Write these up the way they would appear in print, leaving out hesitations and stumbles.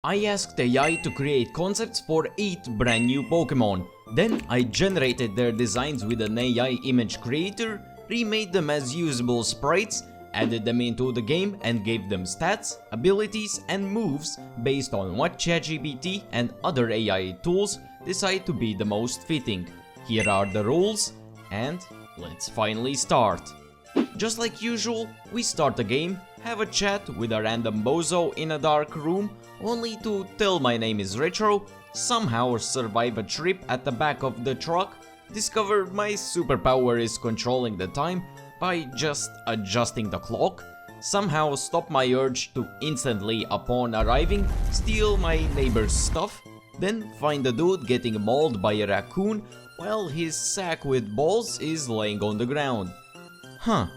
I asked AI to create concepts for 8 brand new Pokemon. Then I generated their designs with an AI image creator, remade them as usable sprites, added them into the game and gave them stats, abilities and moves based on what ChatGPT and other AI tools decide to be the most fitting. Here are the rules, and let's finally start. Just like usual, we start the game, have a chat with a random bozo in a dark room, only to tell my name is Retro, somehow survive a trip at the back of the truck, discover my superpower is controlling the time by just adjusting the clock, somehow stop my urge to instantly upon arriving steal my neighbor's stuff, then find the dude getting mauled by a raccoon while his sack with balls is laying on the ground. Huh,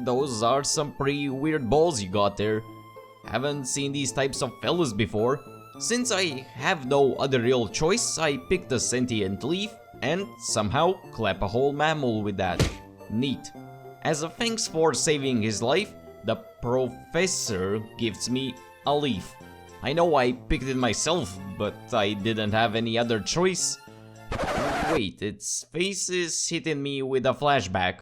those are some pretty weird balls you got there. Haven't seen these types of fellas before. Since I have no other real choice, I picked a sentient leaf and somehow clap a whole mammal with that. Neat. As a thanks for saving his life, the professor gives me a leaf. I know I picked it myself, but I didn't have any other choice. Wait, its face is hitting me with a flashback.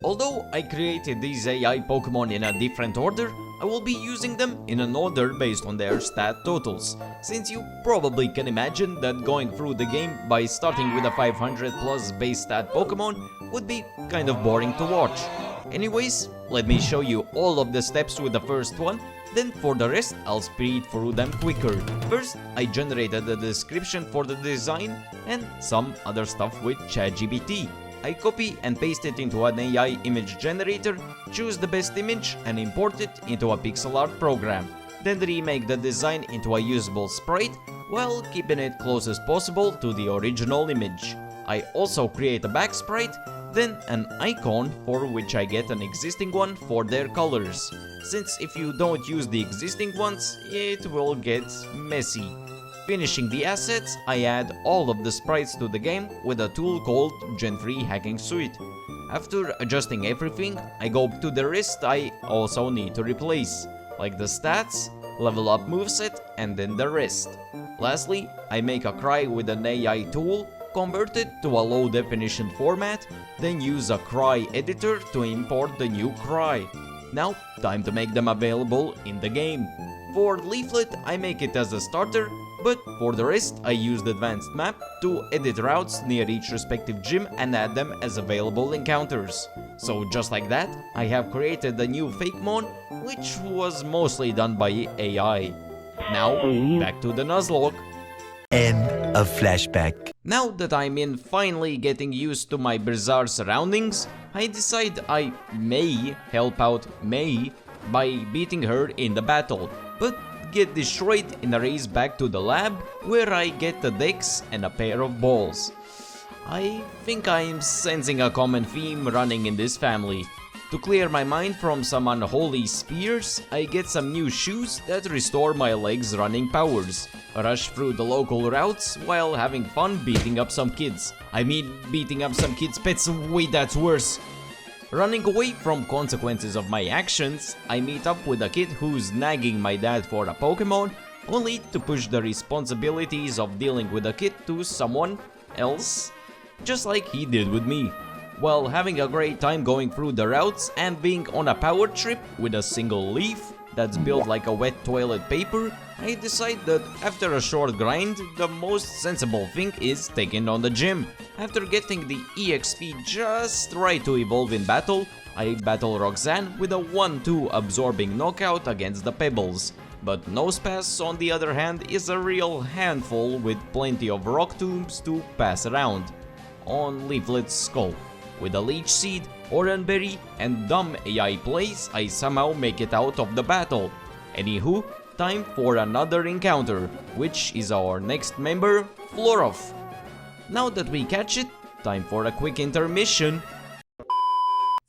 Although I created these AI Pokemon in a different order, I will be using them in an order based on their stat totals, since you probably can imagine that going through the game by starting with a 500 plus base stat Pokemon would be kind of boring to watch. Anyways, let me show you all of the steps with the first one, then for the rest I'll speed through them quicker. First, I generated a description for the design and some other stuff with ChatGPT. I copy and paste it into an AI image generator, choose the best image and import it into a pixel art program. Then remake the design into a usable sprite while keeping it close as possible to the original image. I also create a back sprite, then an icon for which I get an existing one for their colors, since if you don't use the existing ones, it will get messy. Finishing the assets, I add all of the sprites to the game with a tool called Gen 3 Hacking Suite. After adjusting everything, I go to the rest I also need to replace, like the stats, level up moveset, and then the rest. Lastly, I make a cry with an AI tool, convert it to a low definition format, then use a cry editor to import the new cry. Now, time to make them available in the game. For Leaflet, I make it as a starter, but for the rest I use the advanced map to edit routes near each respective gym and add them as available encounters. So just like that, I have created the new Fakemon, which was mostly done by AI. Now, back to the Nuzlocke. End of flashback. Now that I'm finally getting used to my bizarre surroundings, I decide I may help out May by beating her in the battle, but get destroyed in a race back to the lab where I get the dex and a pair of balls. I think I'm sensing a common theme running in this family. To clear my mind from some unholy spears, I get some new shoes that restore my legs' running powers. Rush through the local routes while having fun beating up some kids. I mean, beating up some kids' pets, wait, that's worse. Running away from consequences of my actions, I meet up with a kid who's nagging my dad for a Pokemon, only to push the responsibilities of dealing with a kid to someone else, just like he did with me. While having a great time going through the routes and being on a power trip with a single leaf that's built like a wet toilet paper, I decide that after a short grind, the most sensible thing is taking on the gym. After getting the EXP just right to evolve in battle, I battle Roxanne with a 1-2 absorbing knockout against the Pebbles. But Nosepass on the other hand is a real handful with plenty of rock tombs to pass around. On Leaflet's skull. With a Leech Seed, Oranberry and dumb AI plays, I somehow make it out of the battle. Anywho, time for another encounter, which is our next member, Floroff. Now that we catch it, time for a quick intermission.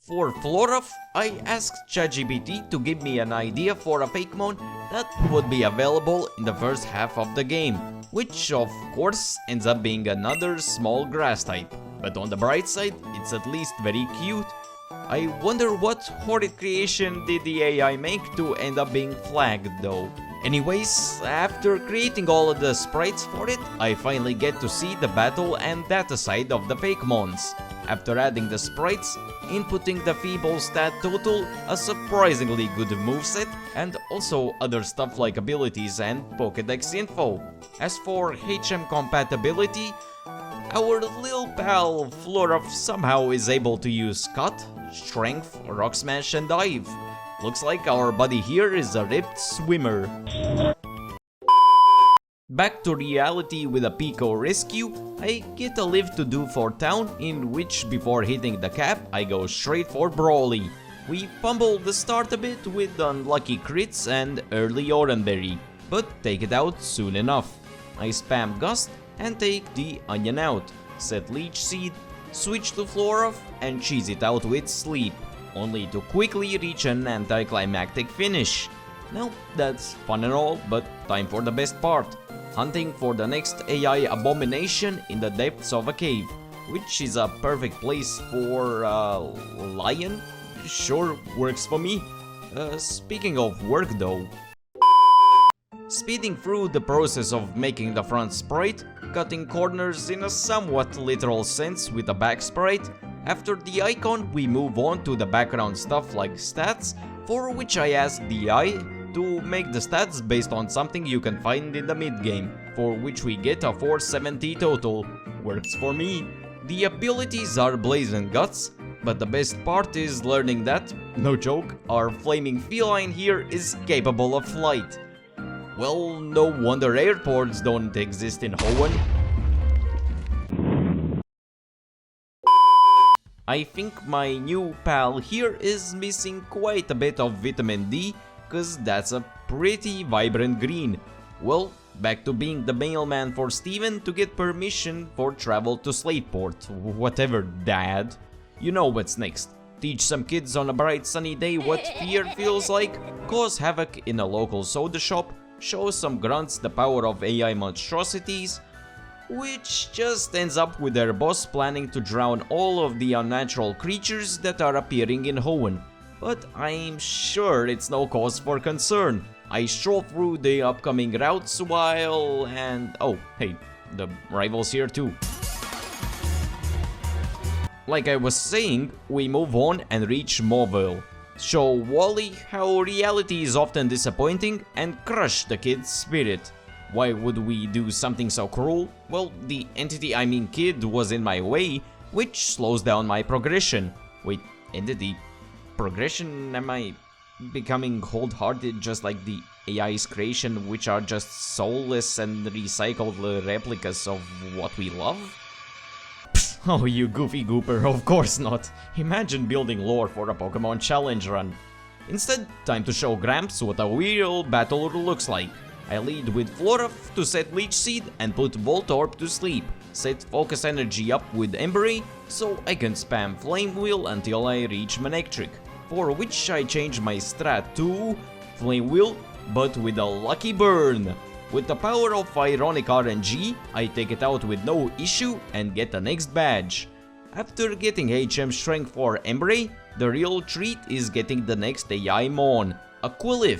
For Floroff, I asked ChatGPT to give me an idea for a Fakemon that would be available in the first half of the game, which of course ends up being another small grass type. But on the bright side, it's at least very cute. I wonder what horrid creation did the AI make to end up being flagged though. Anyways, after creating all of the sprites for it, I finally get to see the battle and data side of the Fakemons. After adding the sprites, inputting the feeble stat total, a surprisingly good moveset, and also other stuff like abilities and Pokédex info. As for HM compatibility, our little pal Florov somehow is able to use Cut, Strength, Rock Smash and Dive. Looks like our buddy here is a ripped swimmer. Back to reality with a Pico rescue, I get a live to do for town, in which before hitting the cap I go straight for Brawly. We fumble the start a bit with unlucky crits and early Oranberry, but take it out soon enough. I spam Gust and take the Onion out, set Leech Seed, switch to Florov and cheese it out with Sleep, only to quickly reach an anticlimactic finish. Now that's fun and all, but time for the best part. Hunting for the next AI abomination in the depths of a cave, which is a perfect place for lion. Sure, works for me. Speaking of work though, speeding through the process of making the front sprite, cutting corners in a somewhat literal sense with the back sprite. After the icon, we move on to the background stuff like stats, for which I ask the AI to make the stats based on something you can find in the mid-game, for which we get a 470 total. Works for me. The abilities are Blaze and Guts, but the best part is learning that, no joke, our flaming feline here is capable of flight. Well, no wonder airports don't exist in Hoenn. I think my new pal here is missing quite a bit of vitamin D, cause that's a pretty vibrant green. Well, back to being the mailman for Steven to get permission for travel to Slateport. Whatever, dad. You know what's next. Teach some kids on a bright sunny day what fear feels like, cause havoc in a local soda shop, show some grunts the power of AI monstrosities, which just ends up with their boss planning to drown all of the unnatural creatures that are appearing in Hoenn. But I'm sure it's no cause for concern. I stroll through the upcoming routes and oh, hey, the rival's here too. Like I was saying, we move on and reach Mauville. Show Wally how reality is often disappointing and crush the kid's spirit. Why would we do something so cruel? Well, the entity, I mean kid, was in my way, which slows down my progression. Wait, entity? Progression? Am I becoming cold-hearted just like the AI's creation, which are just soulless and recycled replicas of what we love? Psst, oh, you goofy gooper, of course not. Imagine building lore for a Pokemon Challenge Run. Instead, time to show Gramps what a real battle looks like. I lead with Florov to set Leech Seed and put Voltorb to sleep. Set Focus Energy up with Embury, so I can spam Flame Wheel until I reach Manectric, for which I change my strat to Flame Wheel, but with a lucky burn. With the power of Ironic RNG, I take it out with no issue and get the next badge. After getting HM Strength for Embury, the real treat is getting the next AI Mon, Aqua.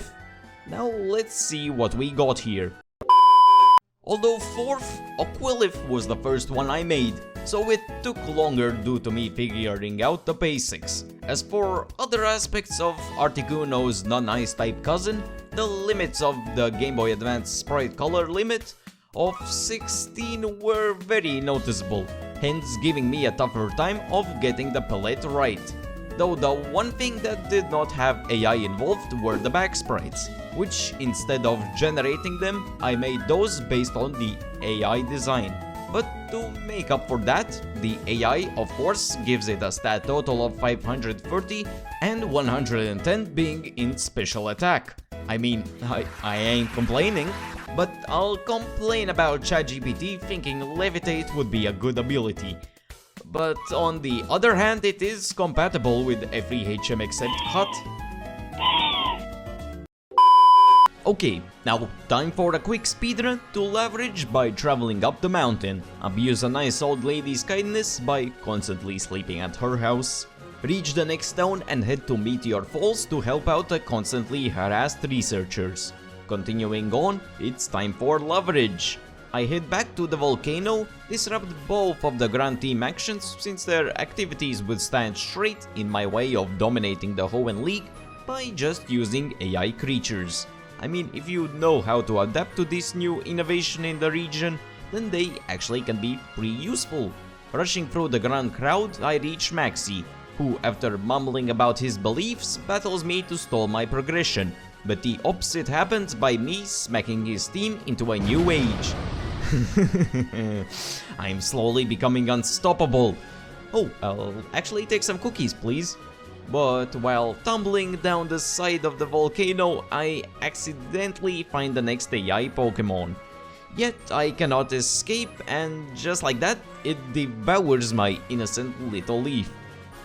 Now let's see what we got here. Although 4th, Aqua was the first one I made, so it took longer due to me figuring out the basics. As for other aspects of Articuno's non-ice type cousin, the limits of the Game Boy Advance sprite color limit of 16 were very noticeable, hence giving me a tougher time of getting the palette right. Though the one thing that did not have AI involved were the back sprites, which instead of generating them, I made those based on the AI design. But to make up for that, the AI of course gives it a stat total of 530 and 110 being in special attack. I mean, I ain't complaining, but I'll complain about ChatGPT thinking Levitate would be a good ability. But on the other hand, it is compatible with every HM except Hut. Okay, now time for a quick speedrun to leverage by traveling up the mountain, abuse a nice old lady's kindness by constantly sleeping at her house, reach the next town and head to Meteor Falls to help out the constantly harassed researchers, Continuing on, it's time for leverage. I head back to the volcano, disrupt both of the Grand Team actions since their activities would stand straight in my way of dominating the Hoenn League by just using AI creatures. I mean, if you know how to adapt to this new innovation in the region, then they actually can be pretty useful. Rushing through the grand crowd, I reach Maxi, who, after mumbling about his beliefs, battles me to stall my progression. But the opposite happens by me smacking his team into a new age. I'm slowly becoming unstoppable. Oh, I'll actually take some cookies, please. But while tumbling down the side of the volcano, I accidentally find the next AI Pokemon. Yet I cannot escape, and just like that, it devours my innocent little leaf.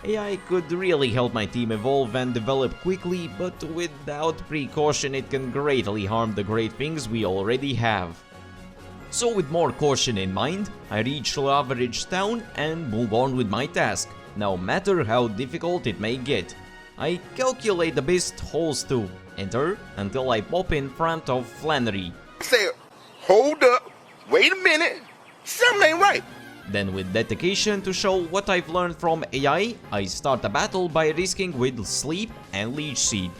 AI could really help my team evolve and develop quickly, but without precaution it can greatly harm the great things we already have. So with more caution in mind, I reach Leverage Town and move on with my task, no matter how difficult it may get. I calculate the best holes to enter until I pop in front of Flannery. Say, hold up, wait a minute, something ain't right. Then with dedication to show what I've learned from AI, I start a battle by risking with Sleep and Leech Seed.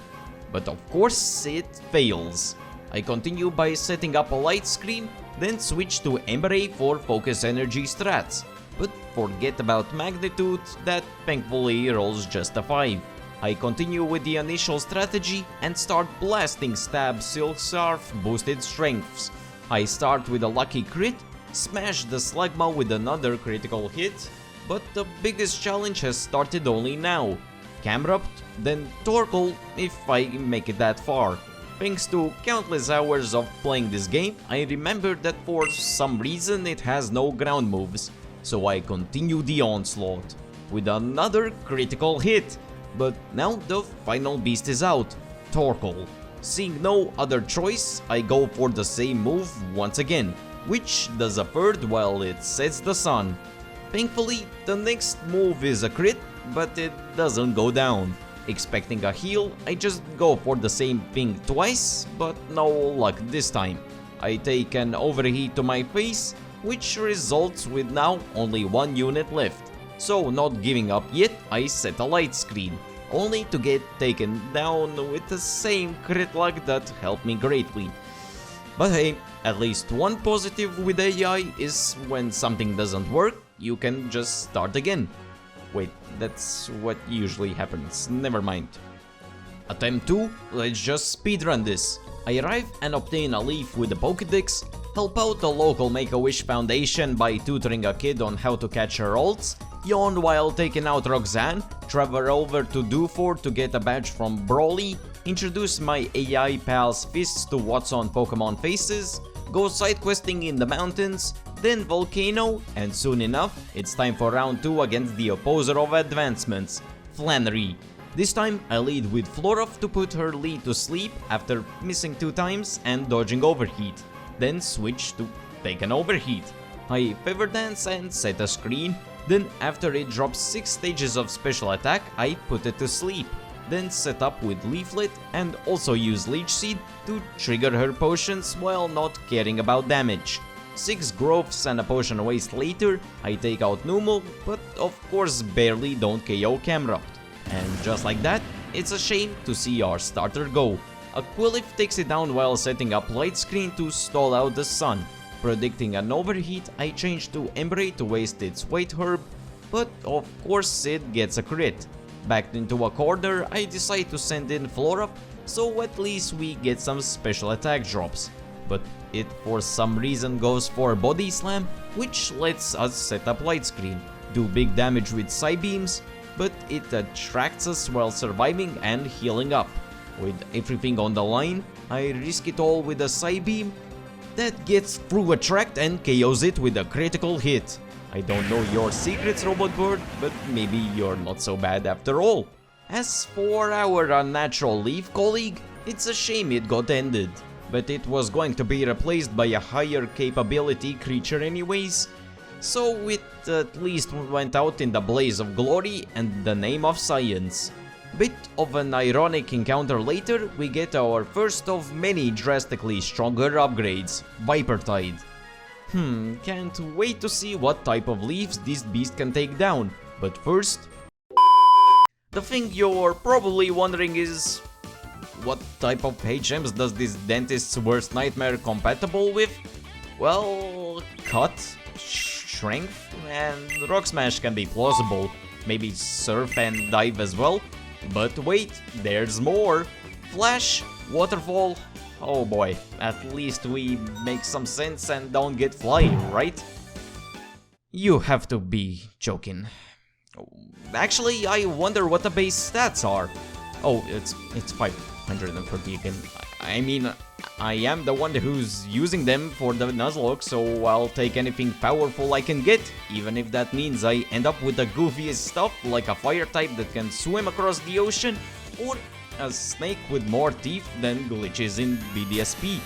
But of course it fails. I continue by setting up a light screen, then switch to Embrace for focus energy strats. But forget about magnitude, that thankfully rolls just a 5. I continue with the initial strategy and start blasting Stab Silk Scarf boosted strengths. I start with a lucky crit, smash the Slugma with another critical hit, but the biggest challenge has started only now. Camerupt, then Torkoal if I make it that far. Thanks to countless hours of playing this game, I remembered that for some reason it has no ground moves, so I continue the onslaught with another critical hit. But now the final beast is out, Torkoal. Seeing no other choice, I go for the same move once again, which does a third while it sets the sun. Thankfully, the next move is a crit, but it doesn't go down. Expecting a heal, I just go for the same thing twice, but no luck this time. I take an overheat to my face, which results with now only one unit left. So not giving up yet, I set a light screen, only to get taken down with the same crit luck that helped me greatly. But hey, at least one positive with AI is when something doesn't work, you can just start again. Wait, that's what usually happens, never mind. Attempt 2, let's just speedrun this. I arrive and obtain a leaf with the Pokédex, help out the local Make-A-Wish Foundation by tutoring a kid on how to catch her ults, yawn while taking out Roxanne, travel over to Dewford to get a badge from Brawly, introduce my AI pal's fists to what's on Pokemon Faces, go side questing in the mountains, then Volcano, and soon enough, it's time for round 2 against the opposer of advancements, Flannery. This time, I lead with Florov to put her lead to sleep after missing 2 times and dodging overheat, then switch to take an overheat. I Feather Dance and set a screen, then after it drops 6 stages of special attack, I put it to sleep. Then set up with Leaflet and also use Leech Seed to trigger her potions while not caring about damage. 6 growths and a potion waste later, I take out Numel, but of course barely don't KO Camerupt. And just like that, it's a shame to see our starter go. Aquilif takes it down while setting up light screen to stall out the sun. Predicting an overheat, I change to Embrace to waste its weight herb, but of course it gets a crit. Backed into a corner, I decide to send in Florov, so at least we get some special attack drops. But it for some reason goes for Body Slam, which lets us set up light screen, do big damage with Psybeams, but it attracts us while surviving and healing up. With everything on the line, I risk it all with a Psybeam that gets through Attract and KOs it with a critical hit. I don't know your secrets, Robot Bird, but maybe you're not so bad after all. As for our unnatural Leaf colleague, it's a shame it got ended, but it was going to be replaced by a higher capability creature anyways, so it at least went out in the blaze of glory and the name of science. Bit of an ironic encounter later, we get our first of many drastically stronger upgrades, Viper Tide. Can't wait to see what type of leaves this beast can take down, but first... The thing you're probably wondering is... what type of HMs does this dentist's worst nightmare compatible with? Well, cut, strength, and rock smash can be plausible, maybe surf and dive as well. But wait, there's more! Flash, waterfall, oh boy, at least we make some sense and don't get flying, right? You have to be joking. Actually, I wonder what the base stats are. Oh, it's 530 again. I mean, I am the one who's using them for the Nuzlocke, so I'll take anything powerful I can get, even if that means I end up with the goofiest stuff like a fire type that can swim across the ocean, or a snake with more teeth than glitches in BDSP.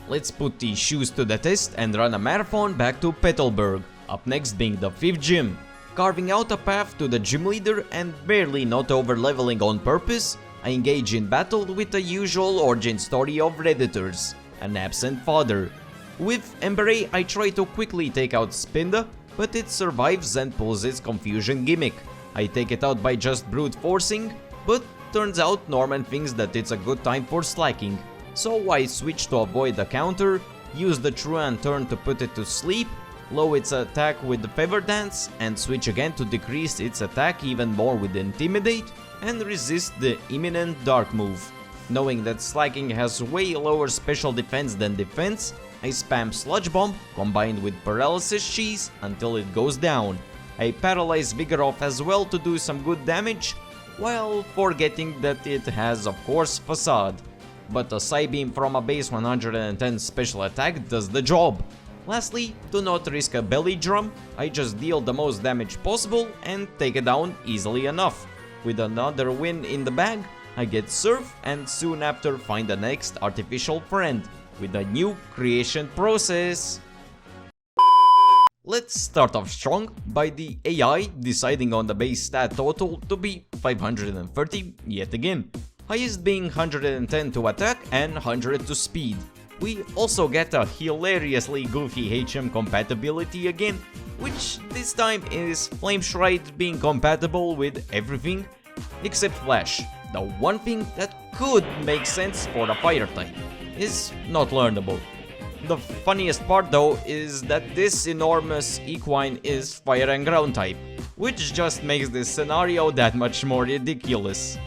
Let's put these shoes to the test and run a marathon back to Petalburg, up next being the 5th gym. Carving out a path to the gym leader and barely not over-leveling on purpose, I engage in battle with the usual origin story of Redditors, an absent father. With Embere, I try to quickly take out Spinda, but it survives and pulls its confusion gimmick. I take it out by just brute forcing, but turns out Norman thinks that it's a good time for slacking. So I switch to avoid the counter, use the Truan turn to put it to sleep, low its attack with the Feather Dance, and switch again to decrease its attack even more with Intimidate, and resist the imminent Dark move. Knowing that slacking has way lower special defense than defense, I spam Sludge Bomb combined with Paralysis Cheese until it goes down. I paralyze Vigoroth as well to do some good damage, while forgetting that it has of course Facade. But a Psybeam from a base 110 special attack does the job. Lastly, to not risk a belly drum, I just deal the most damage possible and take it down easily enough. With another win in the bag, I get Surf and soon after find the next artificial friend, with a new creation process. Let's start off strong by the AI deciding on the base stat total to be 530 yet again, highest being 110 to attack and 100 to speed. We also get a hilariously goofy HM compatibility again, which this time is Flame Shrine being compatible with everything except Flash. The one thing that could make sense for the fire type is not learnable. The funniest part though is that this enormous equine is fire and ground type, which just makes this scenario that much more ridiculous.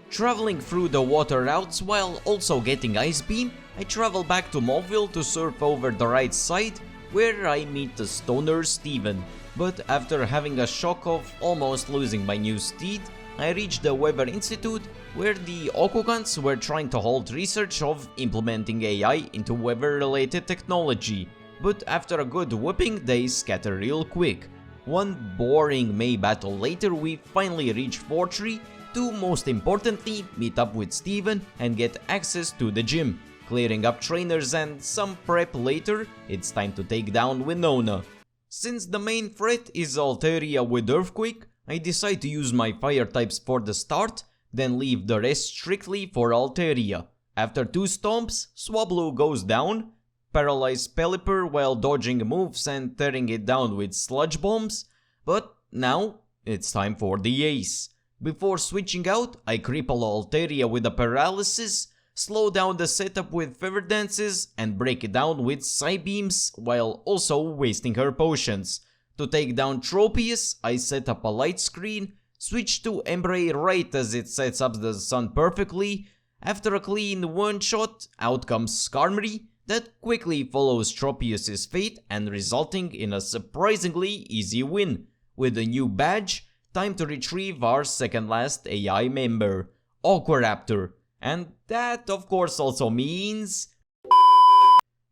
Traveling through the water routes while also getting Ice Beam, I travel back to Mobville to surf over the right side, where I meet the stoner Steven. But after having a shock of almost losing my new steed, I reach the Weather Institute, where the Okugans were trying to halt research of implementing AI into weather-related technology. But after a good whooping, they scatter real quick. One boring May battle later, we finally reach Fortree, to most importantly meet up with Steven and get access to the gym. Clearing up trainers and some prep later, it's time to take down Winona. Since the main threat is Alteria with Earthquake, I decide to use my fire types for the start, then leave the rest strictly for Alteria. After 2 stomps, Swablu goes down, paralyze Pelipper while dodging moves and tearing it down with sludge bombs, but now it's time for the ace. Before switching out, I cripple Alteria with a paralysis, slow down the setup with Feather Dances, and break it down with Psybeams while also wasting her potions. To take down Tropius, I set up a light screen, switch to Embrace right as it sets up the sun perfectly. After a clean one-shot, out comes Skarmory that quickly follows Tropius' fate and resulting in a surprisingly easy win. With a new badge, time to retrieve our second last AI member, Aquaraptor. And that of course also means...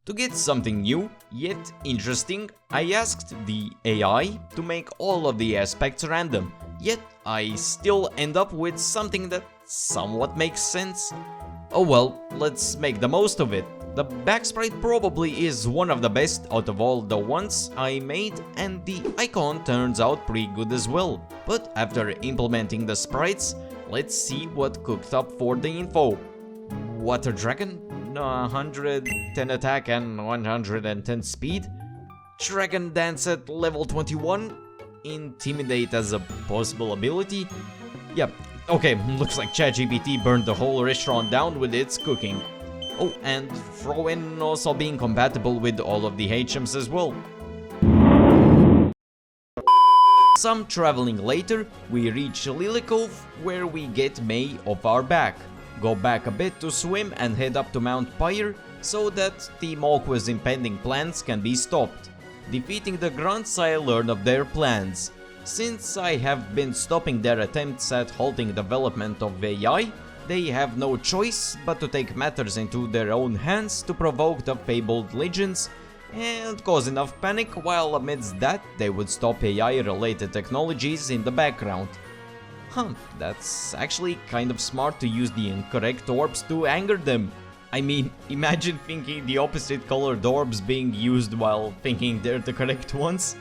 To get something new, yet interesting, I asked the AI to make all of the aspects random, yet I still end up with something that somewhat makes sense. Oh well, let's make the most of it. The back sprite probably is one of the best out of all the ones I made, and the icon turns out pretty good as well. But after implementing the sprites, let's see what cooked up for the info. Water Dragon, 110 attack and 110 speed. Dragon Dance at level 21. Intimidate as a possible ability. Yep, okay, looks like ChatGPT burned the whole restaurant down with its cooking. Oh, and throw in also being compatible with all of the HMs as well. Some traveling later, we reach Lily Cove, where we get May off our back. Go back a bit to swim and head up to Mount Pyre, so that Team Aqua's impending plans can be stopped. Defeating the grunts, I learn of their plans. Since I have been stopping their attempts at halting development of AI, they have no choice but to take matters into their own hands to provoke the fabled legends and cause enough panic, while amidst that they would stop AI-related technologies in the background. That's actually kind of smart to use the incorrect orbs to anger them. I mean, imagine thinking the opposite colored orbs being used while thinking they're the correct ones.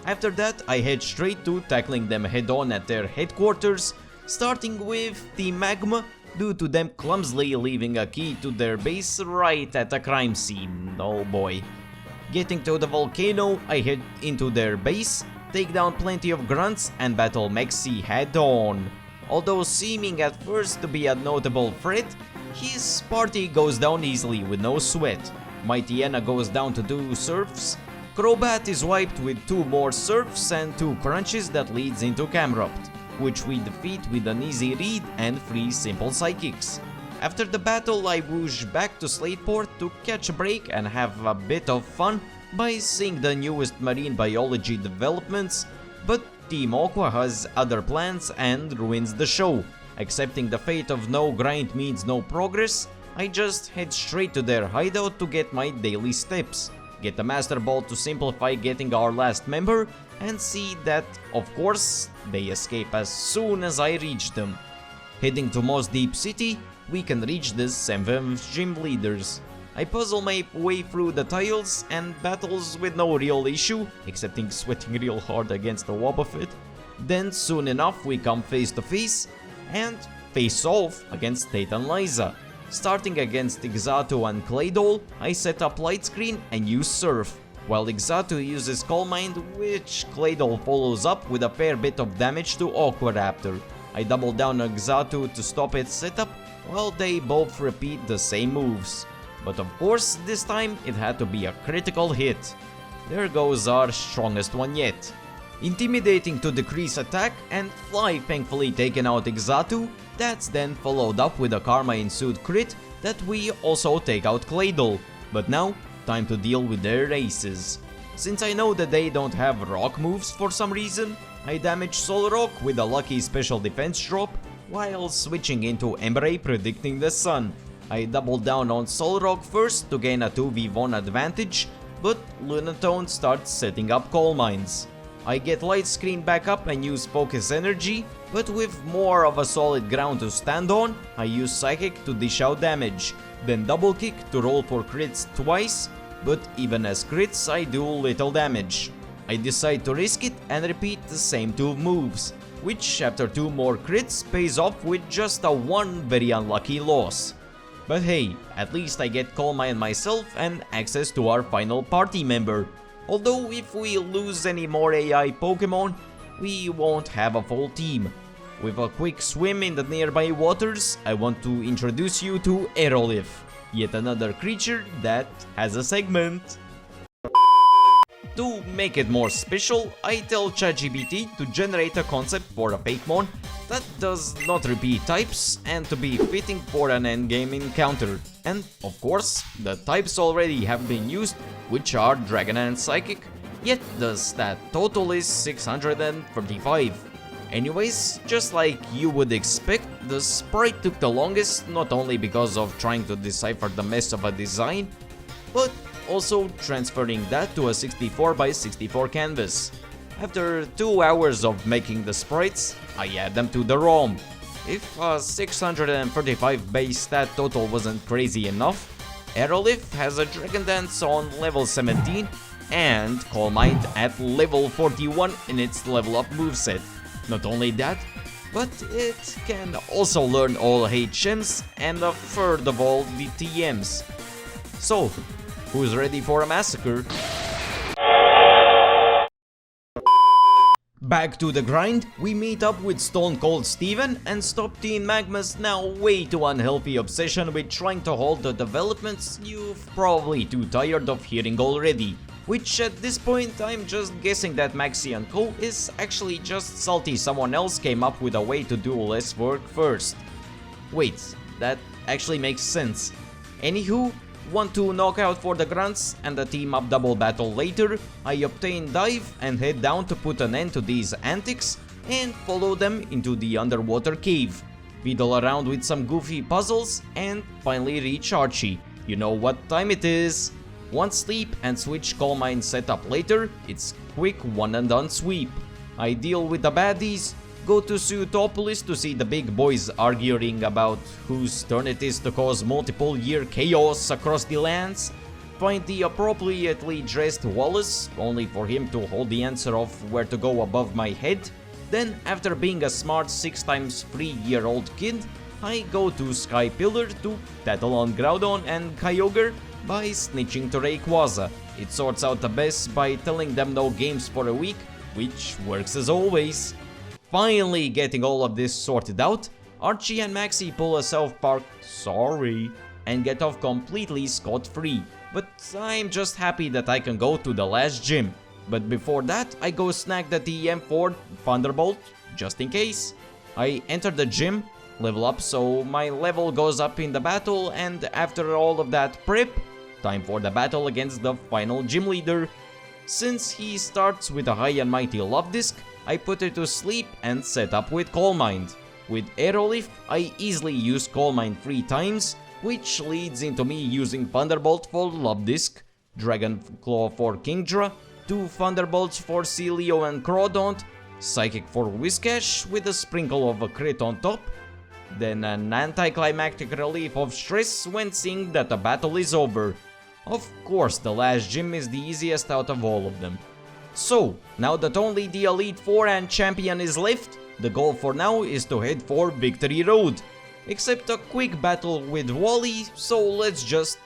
After that, I head straight to tackling them head-on at their headquarters, starting with the magma, due to them clumsily leaving a key to their base right at a crime scene. Oh boy. Getting to the volcano, I head into their base, take down plenty of grunts and battle Mexi head-on. Although seeming at first to be a notable threat, his party goes down easily with no sweat. Mighty Anna goes down to 2 surfs, Crobat is wiped with 2 more surfs and 2 crunches that leads into Camrupt, which we defeat with an easy read and 3 simple psychics. After the battle, I whoosh back to Slateport to catch a break and have a bit of fun by seeing the newest marine biology developments, but Team Aqua has other plans and ruins the show. Accepting the fate of no grind means no progress, I just head straight to their hideout to get my daily steps, get the Master Ball to simplify getting our last member, and see that, of course, they escape as soon as I reach them. Heading to Moss Deep City, we can reach the 7 gym leaders. I puzzle my way through the tiles and battles with no real issue, excepting sweating real hard against the Wobbuffet. Then soon enough we come face to face, and face off against Tate and Liza. Starting against Xatu and Claydol, I set up light screen and use Surf, while Xatu uses Calm Mind, which Claydol follows up with a fair bit of damage to Aqua Raptor. I double down on Xatu to stop its setup, while they both repeat the same moves. But of course, this time it had to be a critical hit. There goes our strongest one yet. Intimidating to decrease attack and Fly thankfully taking out Xatu, that's then followed up with a Karma ensued crit that we also take out Claydol. But now, time to deal with their aces. Since I know that they don't have rock moves for some reason, I damage Solrock with a lucky special defense drop, while switching into Embrace predicting the sun. I double down on Solrock first to gain a 2v1 advantage, but Lunatone starts setting up coal mines. I get light screen back up and use focus energy, but with more of a solid ground to stand on, I use psychic to dish out damage, then double kick to roll for crits twice, but even as crits I do little damage. I decide to risk it and repeat the same 2 moves, which after 2 more crits pays off with just a 1 very unlucky loss. But hey, at least I get Calm Mind myself and access to our final party member. Although if we lose any more AI Pokemon, we won't have a full team. With a quick swim in the nearby waters, I want to introduce you to Aerolith, yet another creature that has a segment. To make it more special, I tell ChatGPT to generate a concept for a Fakemon that does not repeat types and to be fitting for an endgame encounter. And of course, the types already have been used, which are Dragon and Psychic, yet the stat total is 635. Anyways, just like you would expect, the sprite took the longest, not only because of trying to decipher the mess of a design, but also transferring that to a 64x64 canvas. After 2 hours of making the sprites, I add them to the ROM. If a 635 base stat total wasn't crazy enough, Aerolith has a Dragon Dance on level 17 and Calm Mind at level 41 in its level up moveset. Not only that, but it can also learn all HMs and a third of all the TMs. So, who's ready for a massacre? Back to the grind, we meet up with Stone Cold Steven and stop Teen Magma's now way too unhealthy obsession with trying to halt the developments you've probably too tired of hearing already. Which at this point I'm just guessing that Maxi and Co is actually just salty someone else came up with a way to do less work first. Wait, that actually makes sense. Anywho, want to knock out for the grunts and a team up double battle later, I obtain dive and head down to put an end to these antics and follow them into the underwater cave. Fiddle around with some goofy puzzles and finally reach Archie. You know what time it is. One sleep and switch Calm Mind setup later, it's quick one and done sweep. I deal with the baddies, go to Suitopolis to see the big boys arguing about whose turn it is to cause multiple year chaos across the lands, find the appropriately dressed Wallace, only for him to hold the answer of where to go above my head. Then, after being a smart 6x 3-year-old kid, I go to Sky Pillar to tattle on Groudon and Kyogre by snitching to Rayquaza. It sorts out the best by telling them no games for a week, which works as always. Finally getting all of this sorted out, Archie and Maxi pull a South Park sorry and get off completely scot-free. But I'm just happy that I can go to the last gym. But before that, I go snag the TM for Thunderbolt, just in case. I enter the gym, level up so my level goes up in the battle, and after all of that prep, time for the battle against the final gym leader. Since he starts with a high and mighty Love Disc, I put it to sleep and set up with Calm Mind. With Aerolith, I easily use Calm Mind 3 times, which leads into me using Thunderbolt for Love Disc, Dragon Claw for Kingdra, 2 Thunderbolts for Celio and Crawdaunt, Psychic for Whiscash with a sprinkle of a crit on top, then an anticlimactic relief of stress when seeing that the battle is over. Of course, the last gym is the easiest out of all of them. So, now that only the Elite Four and Champion is left, the goal for now is to head for Victory Road. Except a quick battle with Wally, so let's just...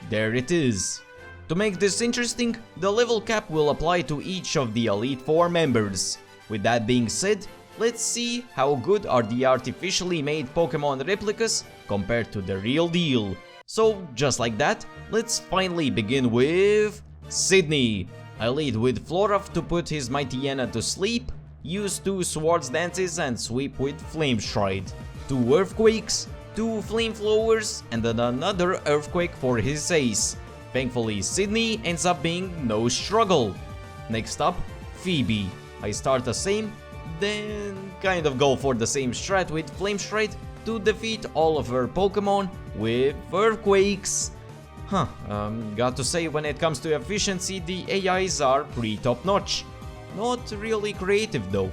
There it is. To make this interesting, the level cap will apply to each of the Elite Four members. With that being said, let's see how good are the artificially made Pokemon replicas compared to the real deal. So, just like that, let's finally begin with... Sydney. I lead with Floraf to put his Mightyena to sleep, use 2 Swords Dances and sweep with Flame Stride, 2 Earthquakes, 2 Flameflowers, and then another Earthquake for his ace. Thankfully, Sydney ends up being no struggle. Next up, Phoebe. I start the same, then kind of go for the same strat with Flame Stride to defeat all of her Pokemon with Earthquakes. Got to say, when it comes to efficiency, the AIs are pretty top notch. Not really creative though.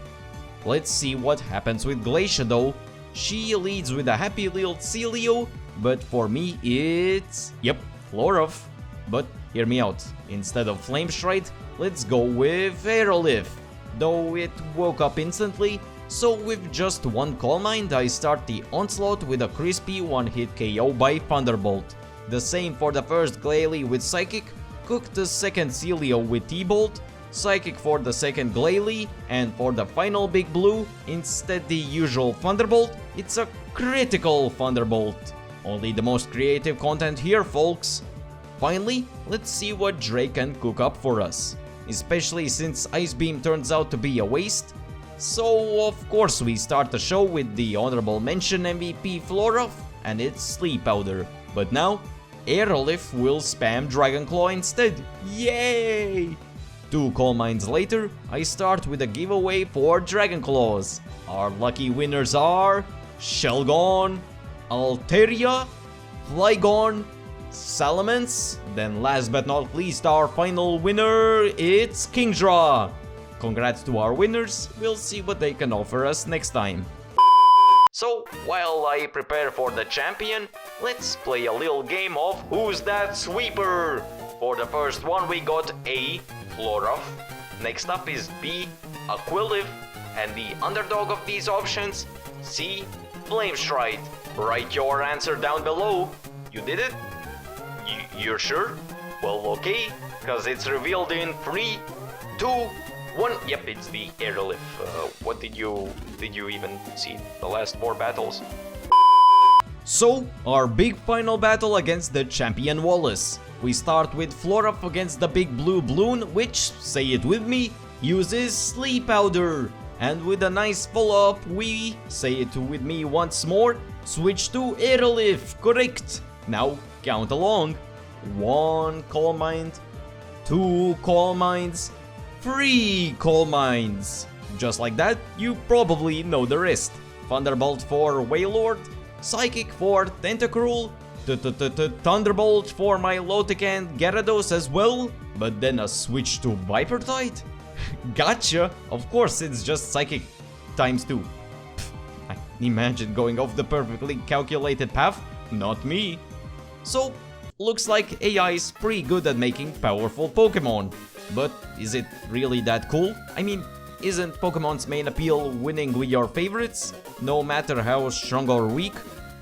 Let's see what happens with Glacia though. She leads with a happy little Celio, but for me it's... Yep, Floraf. But hear me out, instead of Flame Stride, let's go with Aerolith. Though it woke up instantly, so with just 1 Calm Mind I start the onslaught with a crispy 1-hit KO by Thunderbolt. The same for the first Glalie with Psychic, cook the second Celio with T-Bolt, Psychic for the second Glalie, and for the final Big Blue, instead the usual Thunderbolt, it's a critical Thunderbolt. Only the most creative content here, folks. Finally, let's see what Drake can cook up for us. Especially since Ice Beam turns out to be a waste. So of course we start the show with the honorable mention MVP Floraf and its Sleep Powder. But now, Aerolith will spam Dragon Claw instead. Yay! 2 Calm Minds later, I start with a giveaway for Dragon Claws. Our lucky winners are... Shelgon, Altaria, Flygon, Salamence, then last but not least our final winner, it's Kingdra. congrats to our winners, we'll see what they can offer us next time. So, while I prepare for the champion, let's play a little game of Who's That Sweeper? For the first one we got A, Flora. Next up is B, Aqua, and the underdog of these options, C, Flamestride. Write your answer down below. You did it? You're sure? Well, okay, cause it's revealed in 3, 2, 1. Yep, it's the Aerolith. What did you even see? The last 4 battles? So, our big final battle against the champion Wallace. We start with Flora against the big blue balloon, which, say it with me, uses Sleep Powder. And with a nice follow-up, we, say it with me once more, switch to Aerolith, correct. Now, count along. 1 Calm Mind, 2 Calm Minds, 3 Calm Minds. Just like that, you probably know the rest. Thunderbolt for Wailord, Psychic for Tentacruel, Thunderbolt for my Lotican Gyarados as well, but then a switch to Viper Tide? Gotcha! Of course, it's just Psychic times 2. I imagine going off the perfectly calculated path. Not me. So, looks like AI is pretty good at making powerful Pokemon. But is it really that cool? I mean, isn't Pokemon's main appeal winning with your favorites, no matter how strong or weak?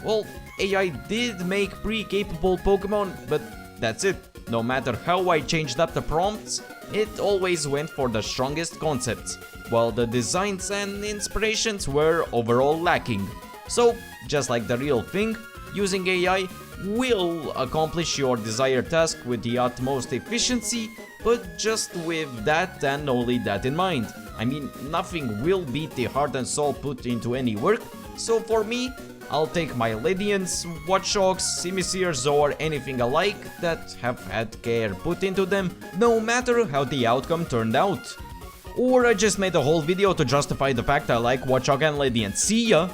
Well, AI did make pretty capable Pokemon, but that's it. No matter how I changed up the prompts, it always went for the strongest concepts, while the designs and inspirations were overall lacking. So, just like the real thing, using AI will accomplish your desired task with the utmost efficiency, but just with that and only that in mind. I mean, nothing will beat the heart and soul put into any work, so for me, I'll take my Lydians, Watchdogs, Simisears or anything alike that have had care put into them, no matter how the outcome turned out. Or I just made a whole video to justify the fact I like Watchog and Lydian. See ya!